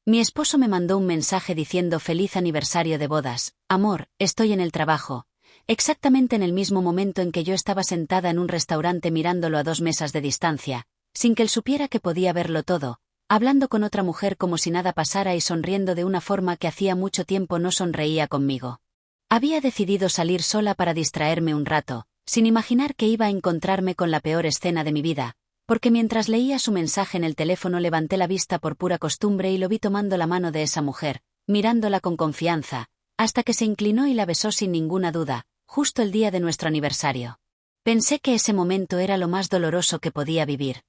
Mi esposo me mandó un mensaje diciendo feliz aniversario de bodas, amor, estoy en el trabajo. Exactamente en el mismo momento en que yo estaba sentada en un restaurante mirándolo a 2 mesas de distancia, sin que él supiera que podía verlo todo, hablando con otra mujer como si nada pasara y sonriendo de una forma que hacía mucho tiempo no sonreía conmigo. Había decidido salir sola para distraerme un rato, sin imaginar que iba a encontrarme con la peor escena de mi vida, porque mientras leía su mensaje en el teléfono levanté la vista por pura costumbre y lo vi tomando la mano de esa mujer, mirándola con confianza, hasta que se inclinó y la besó sin ninguna duda, justo el día de nuestro aniversario. Pensé que ese momento era lo más doloroso que podía vivir,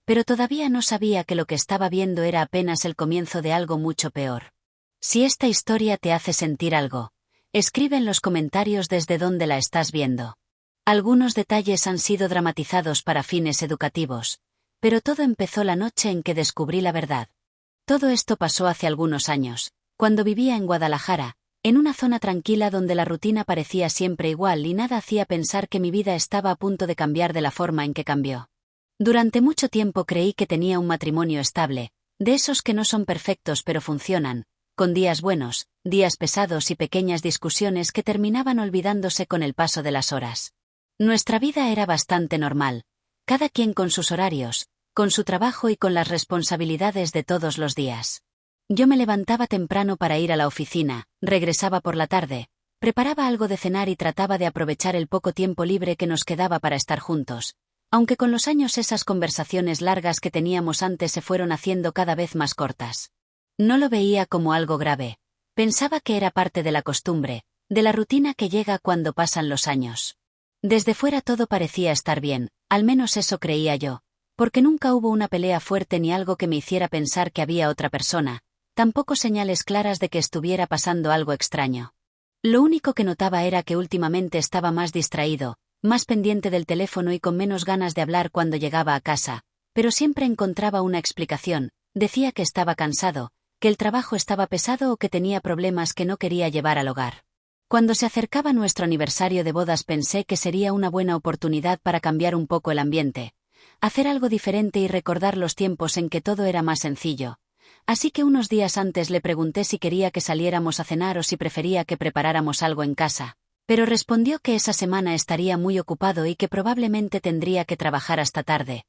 pero todavía no sabía que lo que estaba viendo era apenas el comienzo de algo mucho peor. Si esta historia te hace sentir algo, escribe en los comentarios desde dónde la estás viendo. Algunos detalles han sido dramatizados para fines educativos, pero todo empezó la noche en que descubrí la verdad. Todo esto pasó hace algunos años, cuando vivía en Guadalajara, en una zona tranquila donde la rutina parecía siempre igual y nada hacía pensar que mi vida estaba a punto de cambiar de la forma en que cambió. Durante mucho tiempo creí que tenía un matrimonio estable, de esos que no son perfectos pero funcionan, con días buenos, días pesados y pequeñas discusiones que terminaban olvidándose con el paso de las horas. Nuestra vida era bastante normal, cada quien con sus horarios, con su trabajo y con las responsabilidades de todos los días. Yo me levantaba temprano para ir a la oficina, regresaba por la tarde, preparaba algo de cenar y trataba de aprovechar el poco tiempo libre que nos quedaba para estar juntos, aunque con los años esas conversaciones largas que teníamos antes se fueron haciendo cada vez más cortas. No lo veía como algo grave, pensaba que era parte de la costumbre, de la rutina que llega cuando pasan los años. Desde fuera todo parecía estar bien, al menos eso creía yo, porque nunca hubo una pelea fuerte ni algo que me hiciera pensar que había otra persona, tampoco señales claras de que estuviera pasando algo extraño. Lo único que notaba era que últimamente estaba más distraído, más pendiente del teléfono y con menos ganas de hablar cuando llegaba a casa, pero siempre encontraba una explicación, decía que estaba cansado, que el trabajo estaba pesado o que tenía problemas que no quería llevar al hogar. Cuando se acercaba nuestro aniversario de bodas pensé que sería una buena oportunidad para cambiar un poco el ambiente, hacer algo diferente y recordar los tiempos en que todo era más sencillo. Así que unos días antes le pregunté si quería que saliéramos a cenar o si prefería que preparáramos algo en casa, pero respondió que esa semana estaría muy ocupado y que probablemente tendría que trabajar hasta tarde,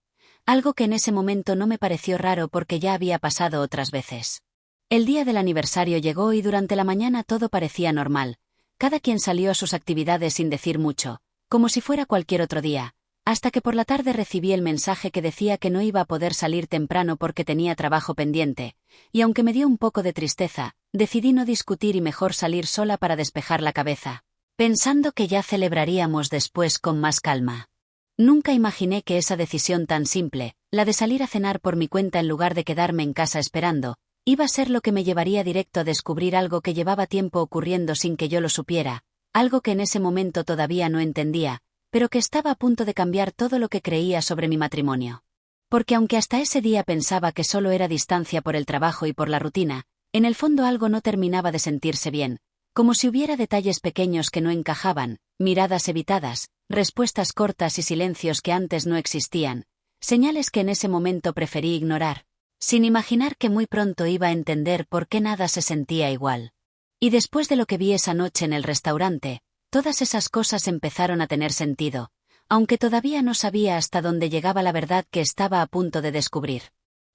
algo que en ese momento no me pareció raro porque ya había pasado otras veces. El día del aniversario llegó y durante la mañana todo parecía normal. Cada quien salió a sus actividades sin decir mucho, como si fuera cualquier otro día, hasta que por la tarde recibí el mensaje que decía que no iba a poder salir temprano porque tenía trabajo pendiente, y aunque me dio un poco de tristeza, decidí no discutir y mejor salir sola para despejar la cabeza, pensando que ya celebraríamos después con más calma. Nunca imaginé que esa decisión tan simple, la de salir a cenar por mi cuenta en lugar de quedarme en casa esperando, iba a ser lo que me llevaría directo a descubrir algo que llevaba tiempo ocurriendo sin que yo lo supiera, algo que en ese momento todavía no entendía, pero que estaba a punto de cambiar todo lo que creía sobre mi matrimonio. Porque aunque hasta ese día pensaba que solo era distancia por el trabajo y por la rutina, en el fondo algo no terminaba de sentirse bien, como si hubiera detalles pequeños que no encajaban, miradas evitadas, respuestas cortas y silencios que antes no existían, señales que en ese momento preferí ignorar, sin imaginar que muy pronto iba a entender por qué nada se sentía igual. Y después de lo que vi esa noche en el restaurante, todas esas cosas empezaron a tener sentido, aunque todavía no sabía hasta dónde llegaba la verdad que estaba a punto de descubrir.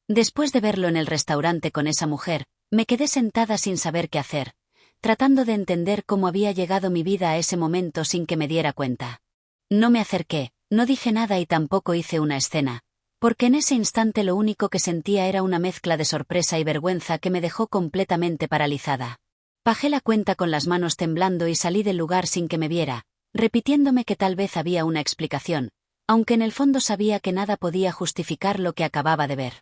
Después de verlo en el restaurante con esa mujer, me quedé sentada sin saber qué hacer, tratando de entender cómo había llegado mi vida a ese momento sin que me diera cuenta. No me acerqué, no dije nada y tampoco hice una escena, porque en ese instante lo único que sentía era una mezcla de sorpresa y vergüenza que me dejó completamente paralizada. Bajé la cuenta con las manos temblando y salí del lugar sin que me viera, repitiéndome que tal vez había una explicación, aunque en el fondo sabía que nada podía justificar lo que acababa de ver.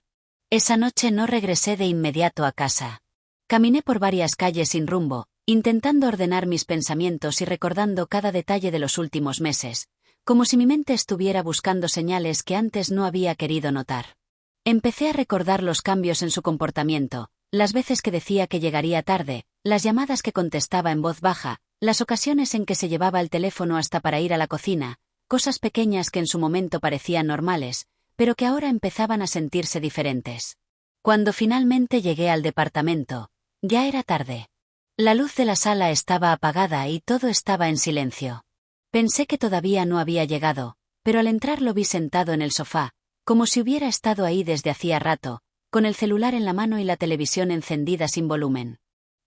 Esa noche no regresé de inmediato a casa. Caminé por varias calles sin rumbo, intentando ordenar mis pensamientos y recordando cada detalle de los últimos meses, como si mi mente estuviera buscando señales que antes no había querido notar. Empecé a recordar los cambios en su comportamiento, las veces que decía que llegaría tarde, las llamadas que contestaba en voz baja, las ocasiones en que se llevaba el teléfono hasta para ir a la cocina, cosas pequeñas que en su momento parecían normales, pero que ahora empezaban a sentirse diferentes. Cuando finalmente llegué al departamento, ya era tarde. La luz de la sala estaba apagada y todo estaba en silencio. Pensé que todavía no había llegado, pero al entrar lo vi sentado en el sofá, como si hubiera estado ahí desde hacía rato, con el celular en la mano y la televisión encendida sin volumen.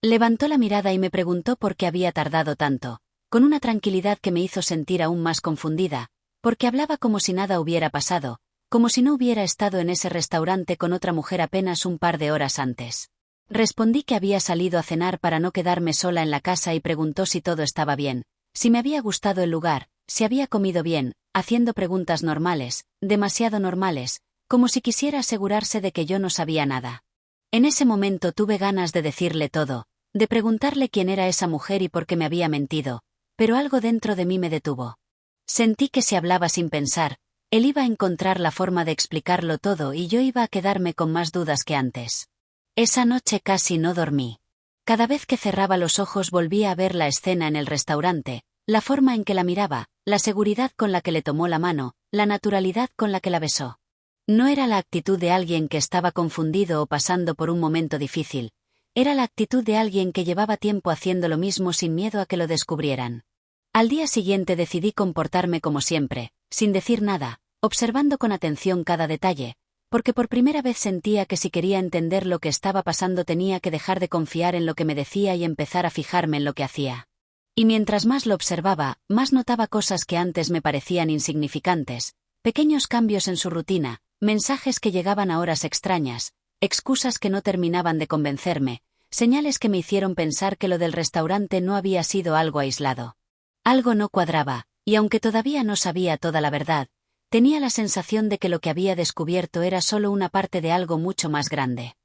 Levantó la mirada y me preguntó por qué había tardado tanto, con una tranquilidad que me hizo sentir aún más confundida, porque hablaba como si nada hubiera pasado, como si no hubiera estado en ese restaurante con otra mujer apenas un par de horas antes. Respondí que había salido a cenar para no quedarme sola en la casa y preguntó si todo estaba bien, si me había gustado el lugar, si había comido bien, haciendo preguntas normales, demasiado normales, como si quisiera asegurarse de que yo no sabía nada. En ese momento tuve ganas de decirle todo, de preguntarle quién era esa mujer y por qué me había mentido, pero algo dentro de mí me detuvo. Sentí que si hablaba sin pensar, él iba a encontrar la forma de explicarlo todo y yo iba a quedarme con más dudas que antes. Esa noche casi no dormí. Cada vez que cerraba los ojos volvía a ver la escena en el restaurante, la forma en que la miraba, la seguridad con la que le tomó la mano, la naturalidad con la que la besó. No era la actitud de alguien que estaba confundido o pasando por un momento difícil, era la actitud de alguien que llevaba tiempo haciendo lo mismo sin miedo a que lo descubrieran. Al día siguiente decidí comportarme como siempre, sin decir nada, observando con atención cada detalle, porque por primera vez sentía que si quería entender lo que estaba pasando tenía que dejar de confiar en lo que me decía y empezar a fijarme en lo que hacía. Y mientras más lo observaba, más notaba cosas que antes me parecían insignificantes, pequeños cambios en su rutina, mensajes que llegaban a horas extrañas, excusas que no terminaban de convencerme, señales que me hicieron pensar que lo del restaurante no había sido algo aislado. Algo no cuadraba, y aunque todavía no sabía toda la verdad, tenía la sensación de que lo que había descubierto era solo una parte de algo mucho más grande.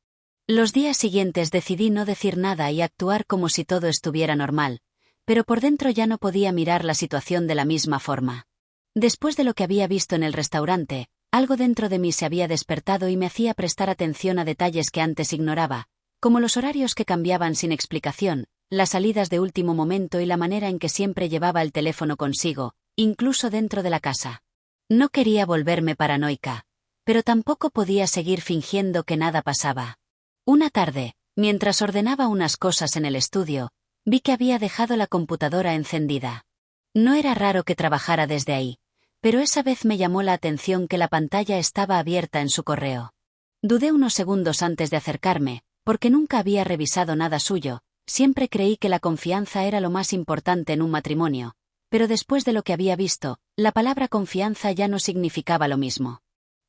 Los días siguientes decidí no decir nada y actuar como si todo estuviera normal, pero por dentro ya no podía mirar la situación de la misma forma. Después de lo que había visto en el restaurante, algo dentro de mí se había despertado y me hacía prestar atención a detalles que antes ignoraba, como los horarios que cambiaban sin explicación, las salidas de último momento y la manera en que siempre llevaba el teléfono consigo, incluso dentro de la casa. No quería volverme paranoica, pero tampoco podía seguir fingiendo que nada pasaba. Una tarde, mientras ordenaba unas cosas en el estudio, vi que había dejado la computadora encendida. No era raro que trabajara desde ahí, pero esa vez me llamó la atención que la pantalla estaba abierta en su correo. Dudé unos segundos antes de acercarme, porque nunca había revisado nada suyo, siempre creí que la confianza era lo más importante en un matrimonio, pero después de lo que había visto, la palabra confianza ya no significaba lo mismo.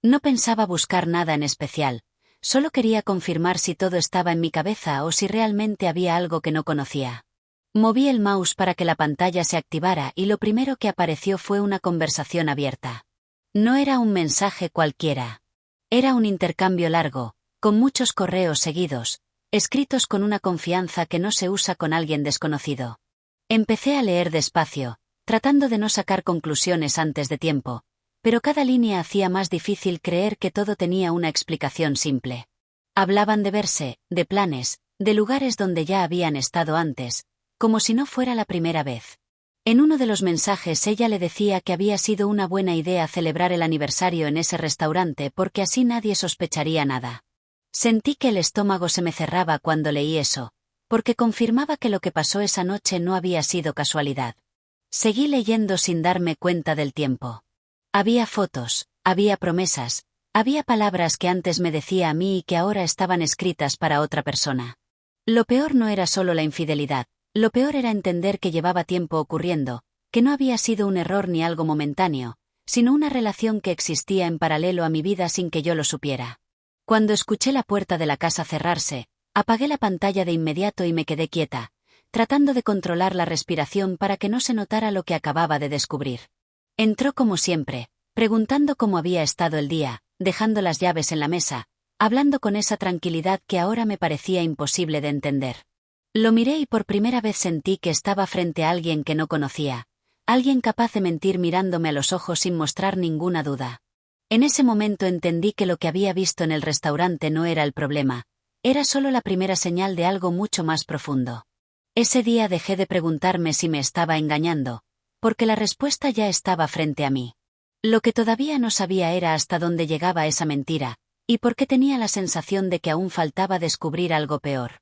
No pensaba buscar nada en especial, solo quería confirmar si todo estaba en mi cabeza o si realmente había algo que no conocía. Moví el mouse para que la pantalla se activara y lo primero que apareció fue una conversación abierta. No era un mensaje cualquiera. Era un intercambio largo, con muchos correos seguidos, escritos con una confianza que no se usa con alguien desconocido. Empecé a leer despacio, tratando de no sacar conclusiones antes de tiempo, pero cada línea hacía más difícil creer que todo tenía una explicación simple. Hablaban de verse, de planes, de lugares donde ya habían estado antes, como si no fuera la primera vez. En uno de los mensajes ella le decía que había sido una buena idea celebrar el aniversario en ese restaurante porque así nadie sospecharía nada. Sentí que el estómago se me cerraba cuando leí eso, porque confirmaba que lo que pasó esa noche no había sido casualidad. Seguí leyendo sin darme cuenta del tiempo. Había fotos, había promesas, había palabras que antes me decía a mí y que ahora estaban escritas para otra persona. Lo peor no era solo la infidelidad, lo peor era entender que llevaba tiempo ocurriendo, que no había sido un error ni algo momentáneo, sino una relación que existía en paralelo a mi vida sin que yo lo supiera. Cuando escuché la puerta de la casa cerrarse, apagué la pantalla de inmediato y me quedé quieta, tratando de controlar la respiración para que no se notara lo que acababa de descubrir. Entró como siempre, preguntando cómo había estado el día, dejando las llaves en la mesa, hablando con esa tranquilidad que ahora me parecía imposible de entender. Lo miré y por primera vez sentí que estaba frente a alguien que no conocía, alguien capaz de mentir mirándome a los ojos sin mostrar ninguna duda. En ese momento entendí que lo que había visto en el restaurante no era el problema, era solo la primera señal de algo mucho más profundo. Ese día dejé de preguntarme si me estaba engañando, porque la respuesta ya estaba frente a mí. Lo que todavía no sabía era hasta dónde llegaba esa mentira, y porque tenía la sensación de que aún faltaba descubrir algo peor.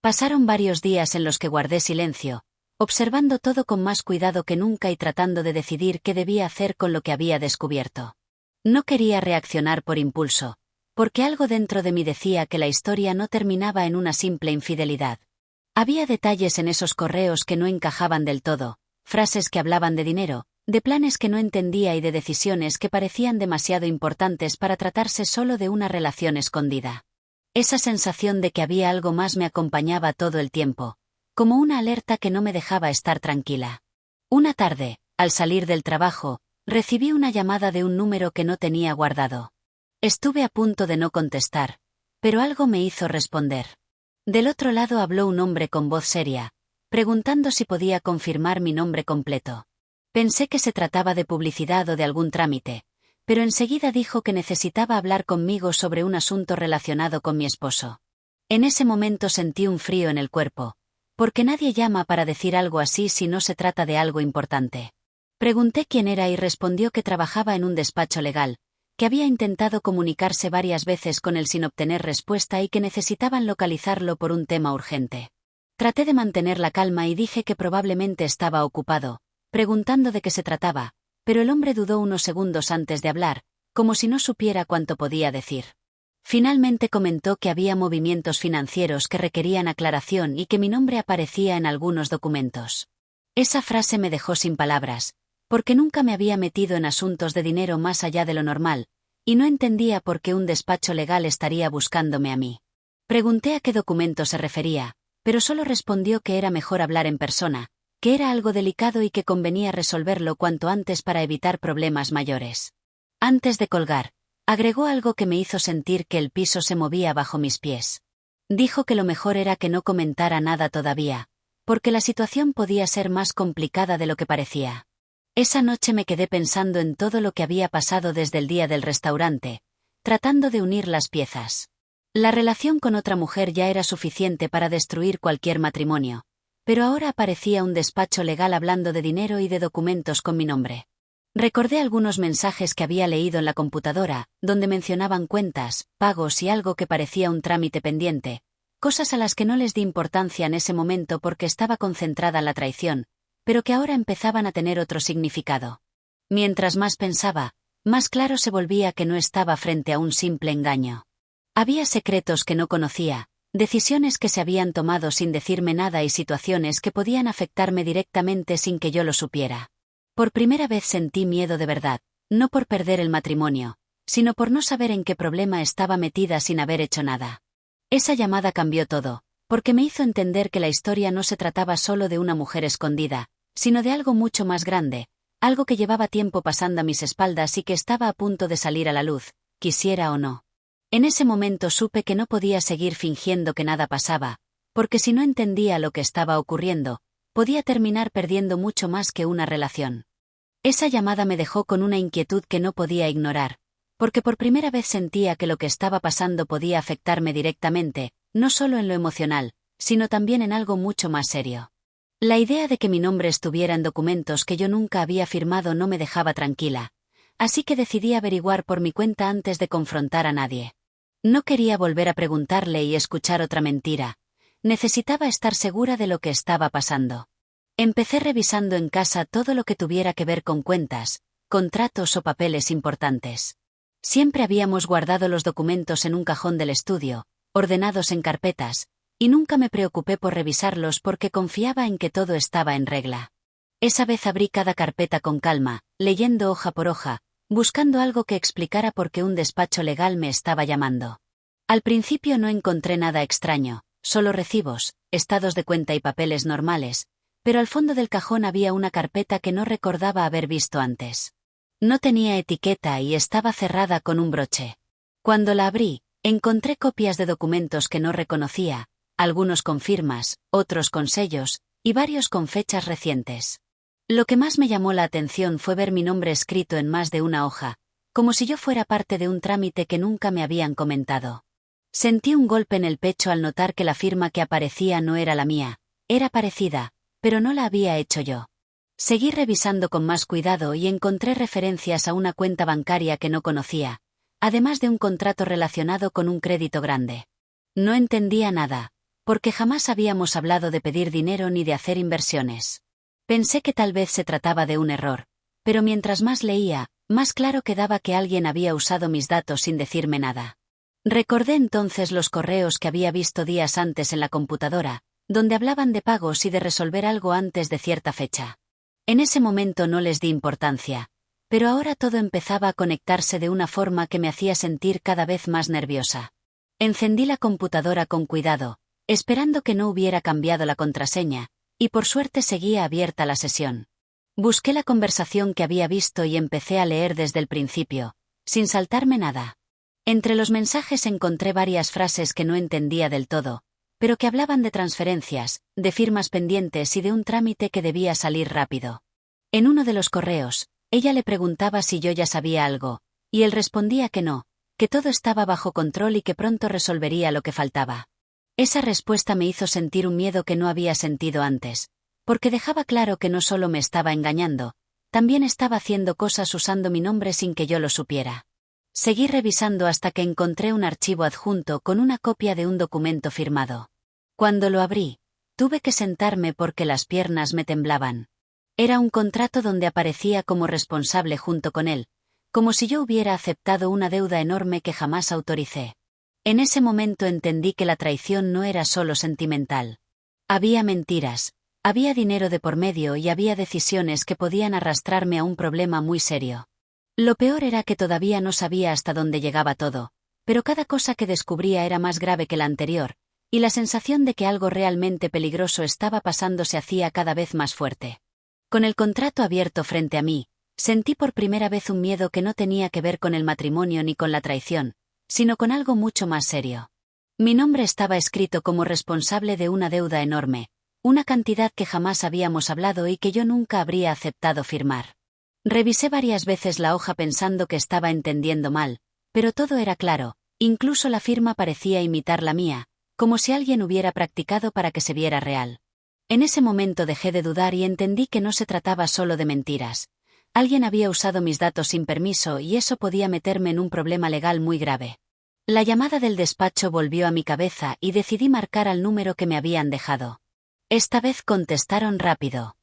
Pasaron varios días en los que guardé silencio, observando todo con más cuidado que nunca y tratando de decidir qué debía hacer con lo que había descubierto. No quería reaccionar por impulso, porque algo dentro de mí decía que la historia no terminaba en una simple infidelidad. Había detalles en esos correos que no encajaban del todo, frases que hablaban de dinero, de planes que no entendía y de decisiones que parecían demasiado importantes para tratarse solo de una relación escondida. Esa sensación de que había algo más me acompañaba todo el tiempo, como una alerta que no me dejaba estar tranquila. Una tarde, al salir del trabajo, recibí una llamada de un número que no tenía guardado. Estuve a punto de no contestar, pero algo me hizo responder. Del otro lado habló un hombre con voz seria, preguntando si podía confirmar mi nombre completo. Pensé que se trataba de publicidad o de algún trámite, pero enseguida dijo que necesitaba hablar conmigo sobre un asunto relacionado con mi esposo. En ese momento sentí un frío en el cuerpo, porque nadie llama para decir algo así si no se trata de algo importante. Pregunté quién era y respondió que trabajaba en un despacho legal, que había intentado comunicarse varias veces con él sin obtener respuesta y que necesitaban localizarlo por un tema urgente. Traté de mantener la calma y dije que probablemente estaba ocupado, preguntando de qué se trataba, pero el hombre dudó unos segundos antes de hablar, como si no supiera cuánto podía decir. Finalmente comentó que había movimientos financieros que requerían aclaración y que mi nombre aparecía en algunos documentos. Esa frase me dejó sin palabras, porque nunca me había metido en asuntos de dinero más allá de lo normal, y no entendía por qué un despacho legal estaría buscándome a mí. Pregunté a qué documento se refería, pero solo respondió que era mejor hablar en persona, que era algo delicado y que convenía resolverlo cuanto antes para evitar problemas mayores. Antes de colgar, agregó algo que me hizo sentir que el piso se movía bajo mis pies. Dijo que lo mejor era que no comentara nada todavía, porque la situación podía ser más complicada de lo que parecía. Esa noche me quedé pensando en todo lo que había pasado desde el día del restaurante, tratando de unir las piezas. La relación con otra mujer ya era suficiente para destruir cualquier matrimonio, pero ahora aparecía un despacho legal hablando de dinero y de documentos con mi nombre. Recordé algunos mensajes que había leído en la computadora, donde mencionaban cuentas, pagos y algo que parecía un trámite pendiente, cosas a las que no les di importancia en ese momento porque estaba concentrada en la traición, pero que ahora empezaban a tener otro significado. Mientras más pensaba, más claro se volvía que no estaba frente a un simple engaño. Había secretos que no conocía, decisiones que se habían tomado sin decirme nada y situaciones que podían afectarme directamente sin que yo lo supiera. Por primera vez sentí miedo de verdad, no por perder el matrimonio, sino por no saber en qué problema estaba metida sin haber hecho nada. Esa llamada cambió todo, porque me hizo entender que la historia no se trataba solo de una mujer escondida, sino de algo mucho más grande, algo que llevaba tiempo pasando a mis espaldas y que estaba a punto de salir a la luz, quisiera o no. En ese momento supe que no podía seguir fingiendo que nada pasaba, porque si no entendía lo que estaba ocurriendo, podía terminar perdiendo mucho más que una relación. Esa llamada me dejó con una inquietud que no podía ignorar, porque por primera vez sentía que lo que estaba pasando podía afectarme directamente, no solo en lo emocional, sino también en algo mucho más serio. La idea de que mi nombre estuviera en documentos que yo nunca había firmado no me dejaba tranquila, así que decidí averiguar por mi cuenta antes de confrontar a nadie. No quería volver a preguntarle y escuchar otra mentira. Necesitaba estar segura de lo que estaba pasando. Empecé revisando en casa todo lo que tuviera que ver con cuentas, contratos o papeles importantes. Siempre habíamos guardado los documentos en un cajón del estudio, ordenados en carpetas, y nunca me preocupé por revisarlos porque confiaba en que todo estaba en regla. Esa vez abrí cada carpeta con calma, leyendo hoja por hoja, buscando algo que explicara por qué un despacho legal me estaba llamando. Al principio no encontré nada extraño, solo recibos, estados de cuenta y papeles normales, pero al fondo del cajón había una carpeta que no recordaba haber visto antes. No tenía etiqueta y estaba cerrada con un broche. Cuando la abrí, encontré copias de documentos que no reconocía, algunos con firmas, otros con sellos, y varios con fechas recientes. Lo que más me llamó la atención fue ver mi nombre escrito en más de una hoja, como si yo fuera parte de un trámite que nunca me habían comentado. Sentí un golpe en el pecho al notar que la firma que aparecía no era la mía, era parecida, pero no la había hecho yo. Seguí revisando con más cuidado y encontré referencias a una cuenta bancaria que no conocía, además de un contrato relacionado con un crédito grande. No entendía nada, porque jamás habíamos hablado de pedir dinero ni de hacer inversiones. Pensé que tal vez se trataba de un error, pero mientras más leía, más claro quedaba que alguien había usado mis datos sin decirme nada. Recordé entonces los correos que había visto días antes en la computadora, donde hablaban de pagos y de resolver algo antes de cierta fecha. En ese momento no les di importancia, pero ahora todo empezaba a conectarse de una forma que me hacía sentir cada vez más nerviosa. Encendí la computadora con cuidado, esperando que no hubiera cambiado la contraseña, y por suerte seguía abierta la sesión. Busqué la conversación que había visto y empecé a leer desde el principio, sin saltarme nada. Entre los mensajes encontré varias frases que no entendía del todo, pero que hablaban de transferencias, de firmas pendientes y de un trámite que debía salir rápido. En uno de los correos, ella le preguntaba si yo ya sabía algo, y él respondía que no, que todo estaba bajo control y que pronto resolvería lo que faltaba. Esa respuesta me hizo sentir un miedo que no había sentido antes, porque dejaba claro que no solo me estaba engañando, también estaba haciendo cosas usando mi nombre sin que yo lo supiera. Seguí revisando hasta que encontré un archivo adjunto con una copia de un documento firmado. Cuando lo abrí, tuve que sentarme porque las piernas me temblaban. Era un contrato donde aparecía como responsable junto con él, como si yo hubiera aceptado una deuda enorme que jamás autoricé. En ese momento entendí que la traición no era solo sentimental. Había mentiras, había dinero de por medio y había decisiones que podían arrastrarme a un problema muy serio. Lo peor era que todavía no sabía hasta dónde llegaba todo, pero cada cosa que descubría era más grave que la anterior, y la sensación de que algo realmente peligroso estaba pasando se hacía cada vez más fuerte. Con el contrato abierto frente a mí, sentí por primera vez un miedo que no tenía que ver con el matrimonio ni con la traición, sino con algo mucho más serio. Mi nombre estaba escrito como responsable de una deuda enorme, una cantidad que jamás habíamos hablado y que yo nunca habría aceptado firmar. Revisé varias veces la hoja pensando que estaba entendiendo mal, pero todo era claro, incluso la firma parecía imitar la mía, como si alguien hubiera practicado para que se viera real. En ese momento dejé de dudar y entendí que no se trataba solo de mentiras. Alguien había usado mis datos sin permiso y eso podía meterme en un problema legal muy grave. La llamada del despacho volvió a mi cabeza y decidí marcar al número que me habían dejado. Esta vez contestaron rápido.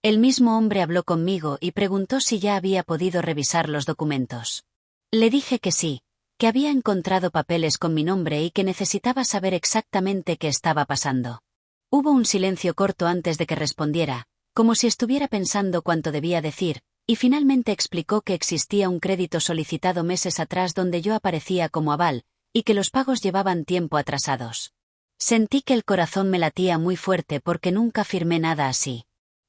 El mismo hombre habló conmigo y preguntó si ya había podido revisar los documentos. Le dije que sí, que había encontrado papeles con mi nombre y que necesitaba saber exactamente qué estaba pasando. Hubo un silencio corto antes de que respondiera, como si estuviera pensando cuánto debía decir, y finalmente explicó que existía un crédito solicitado meses atrás donde yo aparecía como aval, y que los pagos llevaban tiempo atrasados. Sentí que el corazón me latía muy fuerte porque nunca firmé nada así.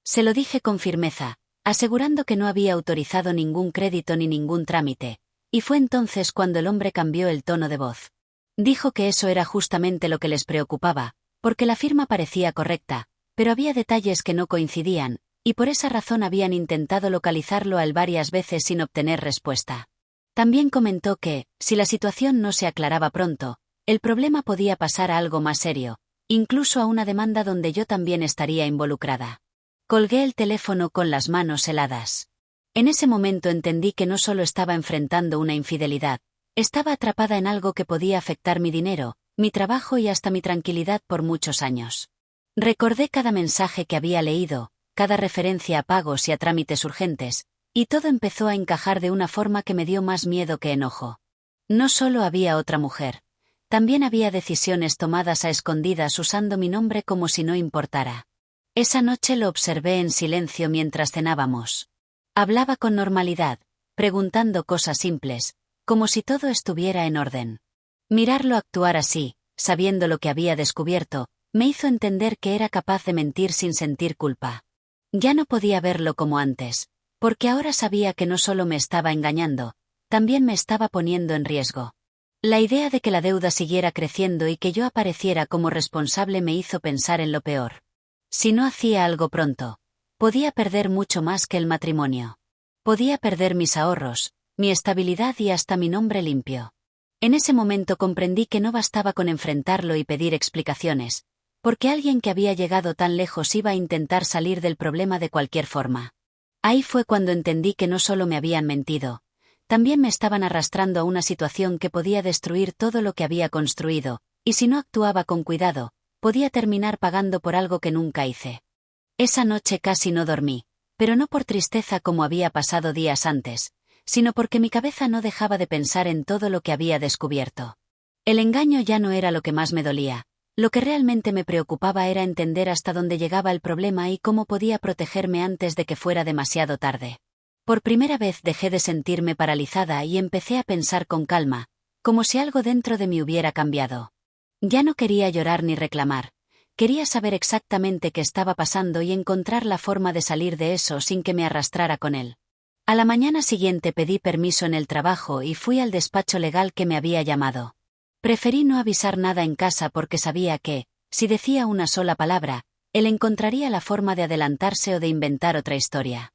Se lo dije con firmeza, asegurando que no había autorizado ningún crédito ni ningún trámite, y fue entonces cuando el hombre cambió el tono de voz. Dijo que eso era justamente lo que les preocupaba, porque la firma parecía correcta, pero había detalles que no coincidían, y por esa razón habían intentado localizarlo a él varias veces sin obtener respuesta. También comentó que, si la situación no se aclaraba pronto, el problema podía pasar a algo más serio, incluso a una demanda donde yo también estaría involucrada. Colgué el teléfono con las manos heladas. En ese momento entendí que no solo estaba enfrentando una infidelidad, estaba atrapada en algo que podía afectar mi dinero, mi trabajo y hasta mi tranquilidad por muchos años. Recordé cada mensaje que había leído, cada referencia a pagos y a trámites urgentes, y todo empezó a encajar de una forma que me dio más miedo que enojo. No solo había otra mujer, también había decisiones tomadas a escondidas usando mi nombre como si no importara. Esa noche lo observé en silencio mientras cenábamos. Hablaba con normalidad, preguntando cosas simples, como si todo estuviera en orden. Mirarlo actuar así, sabiendo lo que había descubierto, me hizo entender que era capaz de mentir sin sentir culpa. Ya no podía verlo como antes, porque ahora sabía que no solo me estaba engañando, también me estaba poniendo en riesgo. La idea de que la deuda siguiera creciendo y que yo apareciera como responsable me hizo pensar en lo peor. Si no hacía algo pronto, podía perder mucho más que el matrimonio. Podía perder mis ahorros, mi estabilidad y hasta mi nombre limpio. En ese momento comprendí que no bastaba con enfrentarlo y pedir explicaciones, porque alguien que había llegado tan lejos iba a intentar salir del problema de cualquier forma. Ahí fue cuando entendí que no solo me habían mentido, También me estaban arrastrando a una situación que podía destruir todo lo que había construido, y si no actuaba con cuidado, podía terminar pagando por algo que nunca hice. Esa noche casi no dormí, pero no por tristeza como había pasado días antes, sino porque mi cabeza no dejaba de pensar en todo lo que había descubierto. El engaño ya no era lo que más me dolía. Lo que realmente me preocupaba era entender hasta dónde llegaba el problema y cómo podía protegerme antes de que fuera demasiado tarde. Por primera vez dejé de sentirme paralizada y empecé a pensar con calma, como si algo dentro de mí hubiera cambiado. Ya no quería llorar ni reclamar. Quería saber exactamente qué estaba pasando y encontrar la forma de salir de eso sin que me arrastrara con él. A la mañana siguiente pedí permiso en el trabajo y fui al despacho legal que me había llamado. Preferí no avisar nada en casa porque sabía que, si decía una sola palabra, él encontraría la forma de adelantarse o de inventar otra historia.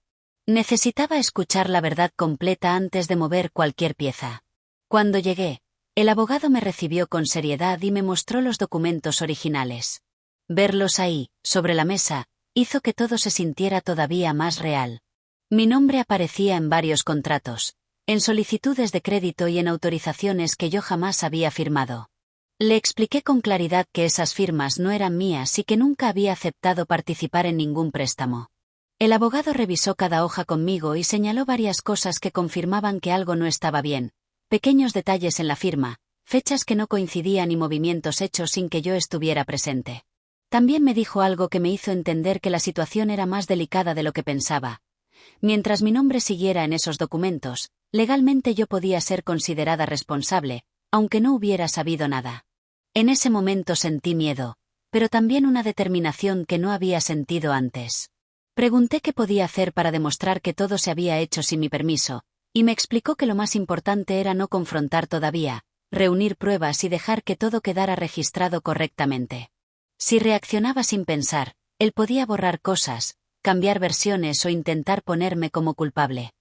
Necesitaba escuchar la verdad completa antes de mover cualquier pieza. Cuando llegué, el abogado me recibió con seriedad y me mostró los documentos originales. Verlos ahí, sobre la mesa, hizo que todo se sintiera todavía más real. Mi nombre aparecía en varios contratos, en solicitudes de crédito y en autorizaciones que yo jamás había firmado. Le expliqué con claridad que esas firmas no eran mías y que nunca había aceptado participar en ningún préstamo. El abogado revisó cada hoja conmigo y señaló varias cosas que confirmaban que algo no estaba bien, pequeños detalles en la firma, fechas que no coincidían y movimientos hechos sin que yo estuviera presente. También me dijo algo que me hizo entender que la situación era más delicada de lo que pensaba. Mientras mi nombre siguiera en esos documentos, legalmente yo podía ser considerada responsable, aunque no hubiera sabido nada. En ese momento sentí miedo, pero también una determinación que no había sentido antes. Pregunté qué podía hacer para demostrar que todo se había hecho sin mi permiso, y me explicó que lo más importante era no confrontar todavía, reunir pruebas y dejar que todo quedara registrado correctamente. Si reaccionaba sin pensar, él podía borrar cosas, cambiar versiones o intentar ponerme como culpable.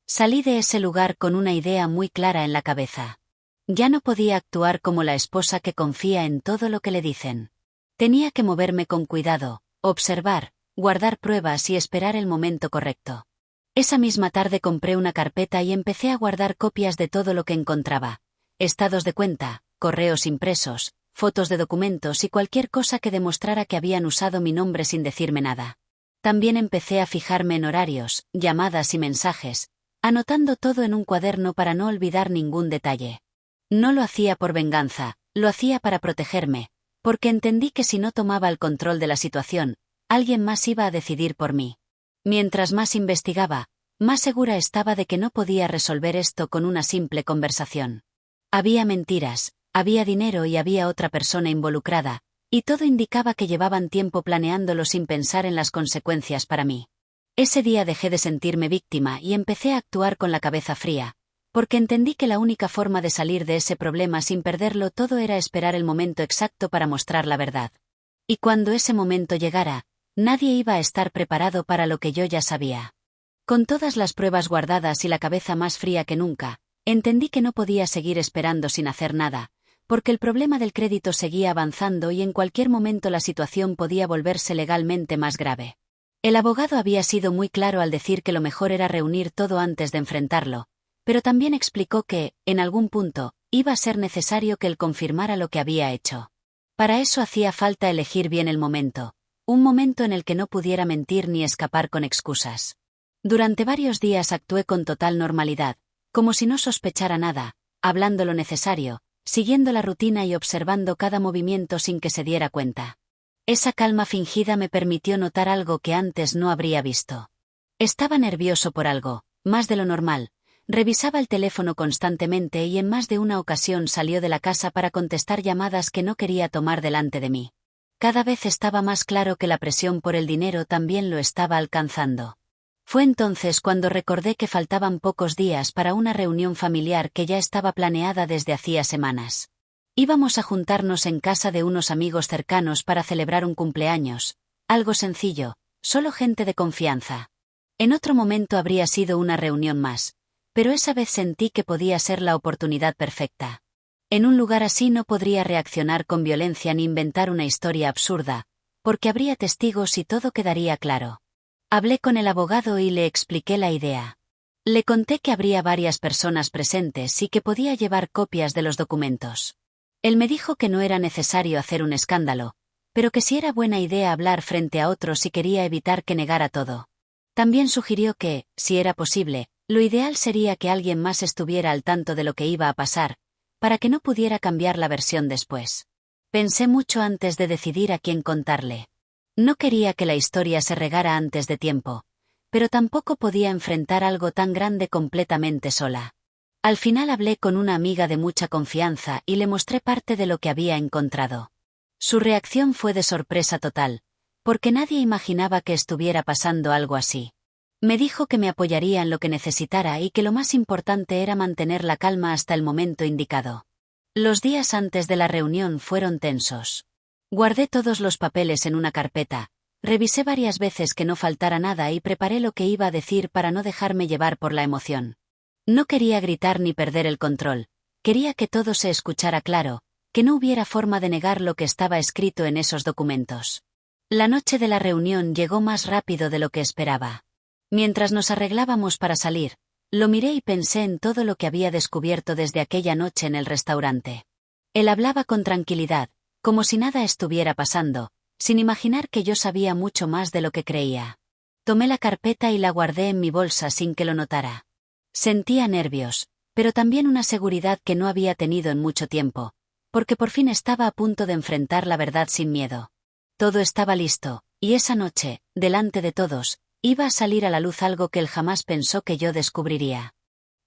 Salí de ese lugar con una idea muy clara en la cabeza. Ya no podía actuar como la esposa que confía en todo lo que le dicen. Tenía que moverme con cuidado, observar, guardar pruebas y esperar el momento correcto. Esa misma tarde compré una carpeta y empecé a guardar copias de todo lo que encontraba. Estados de cuenta, correos impresos, fotos de documentos y cualquier cosa que demostrara que habían usado mi nombre sin decirme nada. También empecé a fijarme en horarios, llamadas y mensajes, anotando todo en un cuaderno para no olvidar ningún detalle. No lo hacía por venganza, lo hacía para protegerme, porque entendí que si no tomaba el control de la situación, alguien más iba a decidir por mí. Mientras más investigaba, más segura estaba de que no podía resolver esto con una simple conversación. Había mentiras, había dinero y había otra persona involucrada, y todo indicaba que llevaban tiempo planeándolo sin pensar en las consecuencias para mí. Ese día dejé de sentirme víctima y empecé a actuar con la cabeza fría, porque entendí que la única forma de salir de ese problema sin perderlo todo era esperar el momento exacto para mostrar la verdad. Y cuando ese momento llegara, nadie iba a estar preparado para lo que yo ya sabía. Con todas las pruebas guardadas y la cabeza más fría que nunca, entendí que no podía seguir esperando sin hacer nada, porque el problema del crédito seguía avanzando y en cualquier momento la situación podía volverse legalmente más grave. El abogado había sido muy claro al decir que lo mejor era reunir todo antes de enfrentarlo, pero también explicó que, en algún punto, iba a ser necesario que él confirmara lo que había hecho. Para eso hacía falta elegir bien el momento, un momento en el que no pudiera mentir ni escapar con excusas. Durante varios días actué con total normalidad, como si no sospechara nada, hablando lo necesario, siguiendo la rutina y observando cada movimiento sin que se diera cuenta. Esa calma fingida me permitió notar algo que antes no habría visto. Estaba nervioso por algo, más de lo normal. Revisaba el teléfono constantemente y en más de una ocasión salió de la casa para contestar llamadas que no quería tomar delante de mí. Cada vez estaba más claro que la presión por el dinero también lo estaba alcanzando. Fue entonces cuando recordé que faltaban pocos días para una reunión familiar que ya estaba planeada desde hacía semanas. Íbamos a juntarnos en casa de unos amigos cercanos para celebrar un cumpleaños, algo sencillo, solo gente de confianza. En otro momento habría sido una reunión más, pero esa vez sentí que podía ser la oportunidad perfecta. En un lugar así no podría reaccionar con violencia ni inventar una historia absurda, porque habría testigos y todo quedaría claro. Hablé con el abogado y le expliqué la idea. Le conté que habría varias personas presentes y que podía llevar copias de los documentos. Él me dijo que no era necesario hacer un escándalo, pero que sí era buena idea hablar frente a otros si quería evitar que negara todo. También sugirió que, si era posible, lo ideal sería que alguien más estuviera al tanto de lo que iba a pasar, para que no pudiera cambiar la versión después. Pensé mucho antes de decidir a quién contarle. No quería que la historia se regara antes de tiempo, pero tampoco podía enfrentar algo tan grande completamente sola. Al final hablé con una amiga de mucha confianza y le mostré parte de lo que había encontrado. Su reacción fue de sorpresa total, porque nadie imaginaba que estuviera pasando algo así. Me dijo que me apoyaría en lo que necesitara y que lo más importante era mantener la calma hasta el momento indicado. Los días antes de la reunión fueron tensos. Guardé todos los papeles en una carpeta, revisé varias veces que no faltara nada y preparé lo que iba a decir para no dejarme llevar por la emoción. No quería gritar ni perder el control, quería que todo se escuchara claro, que no hubiera forma de negar lo que estaba escrito en esos documentos. La noche de la reunión llegó más rápido de lo que esperaba. Mientras nos arreglábamos para salir, lo miré y pensé en todo lo que había descubierto desde aquella noche en el restaurante. Él hablaba con tranquilidad, como si nada estuviera pasando, sin imaginar que yo sabía mucho más de lo que creía. Tomé la carpeta y la guardé en mi bolsa sin que lo notara. Sentía nervios, pero también una seguridad que no había tenido en mucho tiempo, porque por fin estaba a punto de enfrentar la verdad sin miedo. Todo estaba listo, y esa noche, delante de todos, iba a salir a la luz algo que él jamás pensó que yo descubriría.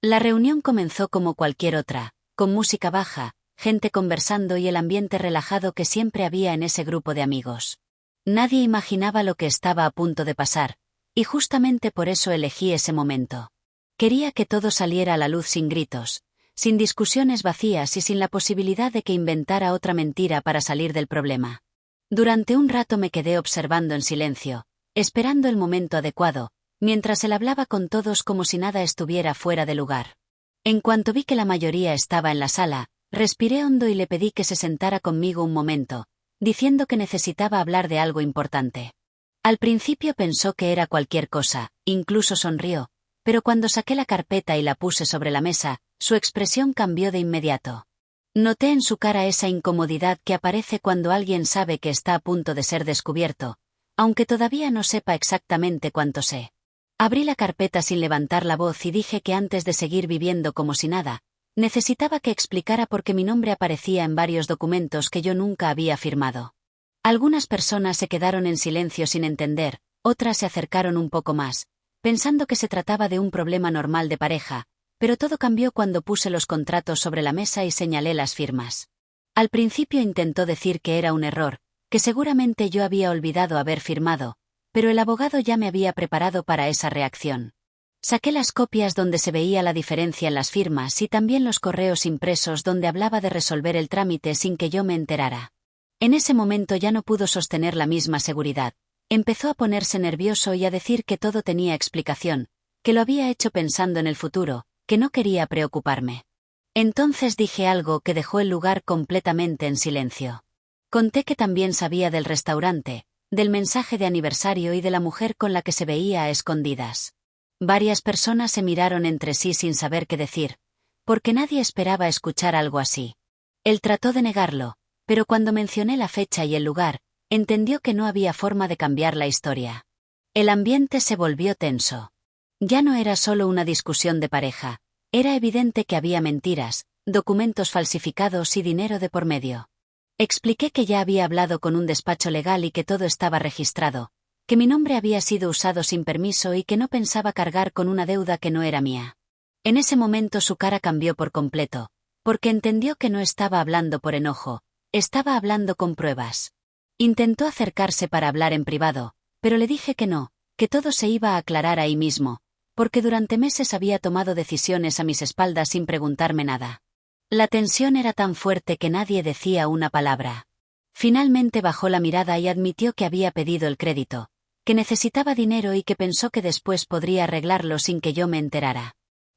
La reunión comenzó como cualquier otra, con música baja, gente conversando y el ambiente relajado que siempre había en ese grupo de amigos. Nadie imaginaba lo que estaba a punto de pasar, y justamente por eso elegí ese momento. Quería que todo saliera a la luz sin gritos, sin discusiones vacías y sin la posibilidad de que inventara otra mentira para salir del problema. Durante un rato me quedé observando en silencio, esperando el momento adecuado, mientras él hablaba con todos como si nada estuviera fuera de lugar. En cuanto vi que la mayoría estaba en la sala, respiré hondo y le pedí que se sentara conmigo un momento, diciendo que necesitaba hablar de algo importante. Al principio pensó que era cualquier cosa, incluso sonrió, pero cuando saqué la carpeta y la puse sobre la mesa, su expresión cambió de inmediato. Noté en su cara esa incomodidad que aparece cuando alguien sabe que está a punto de ser descubierto, aunque todavía no sepa exactamente cuánto sé. Abrí la carpeta sin levantar la voz y dije que antes de seguir viviendo como si nada, necesitaba que explicara por qué mi nombre aparecía en varios documentos que yo nunca había firmado. Algunas personas se quedaron en silencio sin entender, otras se acercaron un poco más, pensando que se trataba de un problema normal de pareja, pero todo cambió cuando puse los contratos sobre la mesa y señalé las firmas. Al principio intentó decir que era un error, que seguramente yo había olvidado haber firmado, pero el abogado ya me había preparado para esa reacción. Saqué las copias donde se veía la diferencia en las firmas y también los correos impresos donde hablaba de resolver el trámite sin que yo me enterara. En ese momento ya no pudo sostener la misma seguridad. Empezó a ponerse nervioso y a decir que todo tenía explicación, que lo había hecho pensando en el futuro, que no quería preocuparme. Entonces dije algo que dejó el lugar completamente en silencio. Conté que también sabía del restaurante, del mensaje de aniversario y de la mujer con la que se veía a escondidas. Varias personas se miraron entre sí sin saber qué decir, porque nadie esperaba escuchar algo así. Él trató de negarlo, pero cuando mencioné la fecha y el lugar, entendió que no había forma de cambiar la historia. El ambiente se volvió tenso. Ya no era solo una discusión de pareja, era evidente que había mentiras, documentos falsificados y dinero de por medio. Expliqué que ya había hablado con un despacho legal y que todo estaba registrado, que mi nombre había sido usado sin permiso y que no pensaba cargar con una deuda que no era mía. En ese momento su cara cambió por completo, porque entendió que no estaba hablando por enojo, estaba hablando con pruebas. Intentó acercarse para hablar en privado, pero le dije que no, que todo se iba a aclarar ahí mismo, porque durante meses había tomado decisiones a mis espaldas sin preguntarme nada. La tensión era tan fuerte que nadie decía una palabra. Finalmente bajó la mirada y admitió que había pedido el crédito, que necesitaba dinero y que pensó que después podría arreglarlo sin que yo me enterara.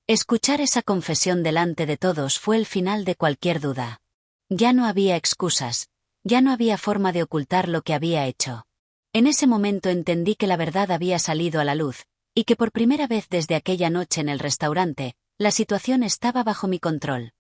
Escuchar esa confesión delante de todos fue el final de cualquier duda. Ya no había excusas, ya no había forma de ocultar lo que había hecho. En ese momento entendí que la verdad había salido a la luz, Y que por primera vez desde aquella noche en el restaurante, la situación estaba bajo mi control.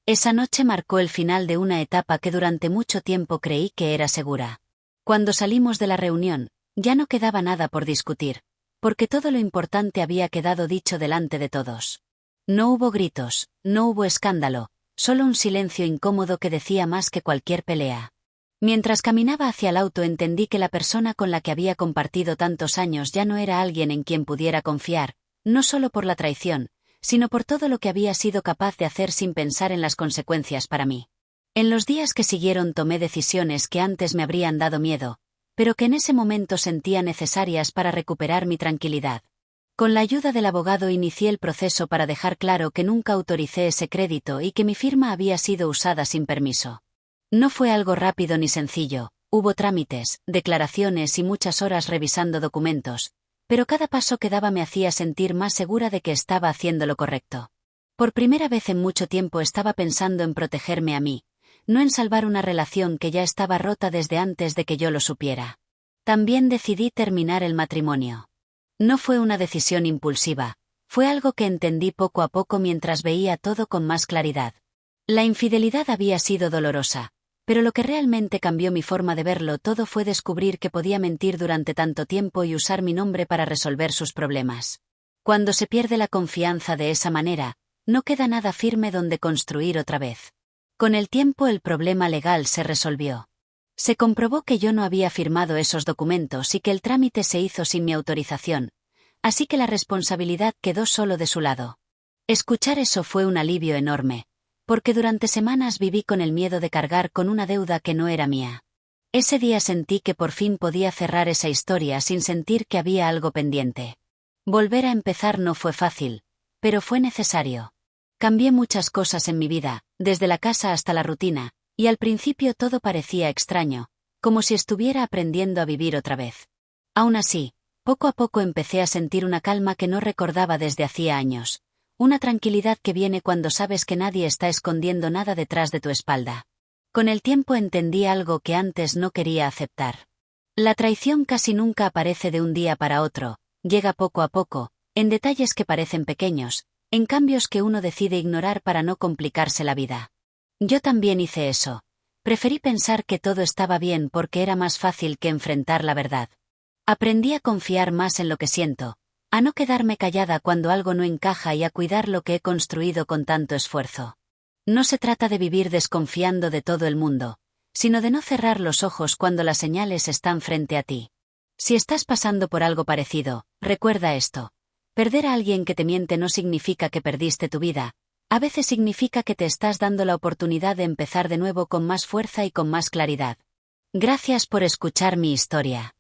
Esa noche marcó el final de una etapa que durante mucho tiempo creí que era segura. Cuando salimos de la reunión, ya no quedaba nada por discutir, porque todo lo importante había quedado dicho delante de todos. No hubo gritos, no hubo escándalo, solo un silencio incómodo que decía más que cualquier pelea. Mientras caminaba hacia el auto entendí que la persona con la que había compartido tantos años ya no era alguien en quien pudiera confiar, no solo por la traición, sino por todo lo que había sido capaz de hacer sin pensar en las consecuencias para mí. En los días que siguieron tomé decisiones que antes me habrían dado miedo, pero que en ese momento sentía necesarias para recuperar mi tranquilidad. Con la ayuda del abogado inicié el proceso para dejar claro que nunca autoricé ese crédito y que mi firma había sido usada sin permiso. No fue algo rápido ni sencillo, hubo trámites, declaraciones y muchas horas revisando documentos, pero cada paso que daba me hacía sentir más segura de que estaba haciendo lo correcto. Por primera vez en mucho tiempo estaba pensando en protegerme a mí, no en salvar una relación que ya estaba rota desde antes de que yo lo supiera. También decidí terminar el matrimonio. No fue una decisión impulsiva, fue algo que entendí poco a poco mientras veía todo con más claridad. La infidelidad había sido dolorosa, pero lo que realmente cambió mi forma de verlo todo fue descubrir que podía mentir durante tanto tiempo y usar mi nombre para resolver sus problemas. Cuando se pierde la confianza de esa manera, no queda nada firme donde construir otra vez. Con el tiempo el problema legal se resolvió. Se comprobó que yo no había firmado esos documentos y que el trámite se hizo sin mi autorización, así que la responsabilidad quedó solo de su lado. Escuchar eso fue un alivio enorme, porque durante semanas viví con el miedo de cargar con una deuda que no era mía. Ese día sentí que por fin podía cerrar esa historia sin sentir que había algo pendiente. Volver a empezar no fue fácil, pero fue necesario. Cambié muchas cosas en mi vida, desde la casa hasta la rutina, y al principio todo parecía extraño, como si estuviera aprendiendo a vivir otra vez. Aún así, poco a poco empecé a sentir una calma que no recordaba desde hacía años, una tranquilidad que viene cuando sabes que nadie está escondiendo nada detrás de tu espalda. Con el tiempo entendí algo que antes no quería aceptar. La traición casi nunca aparece de un día para otro, llega poco a poco, en detalles que parecen pequeños, en cambios que uno decide ignorar para no complicarse la vida. Yo también hice eso. Preferí pensar que todo estaba bien porque era más fácil que enfrentar la verdad. Aprendí a confiar más en lo que siento, a no quedarme callada cuando algo no encaja y a cuidar lo que he construido con tanto esfuerzo. No se trata de vivir desconfiando de todo el mundo, sino de no cerrar los ojos cuando las señales están frente a ti. Si estás pasando por algo parecido, recuerda esto. Perder a alguien que te miente no significa que perdiste tu vida, a veces significa que te estás dando la oportunidad de empezar de nuevo con más fuerza y con más claridad. Gracias por escuchar mi historia.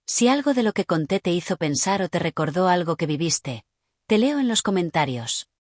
Si algo de lo que conté te hizo pensar o te recordó algo que viviste, te leo en los comentarios.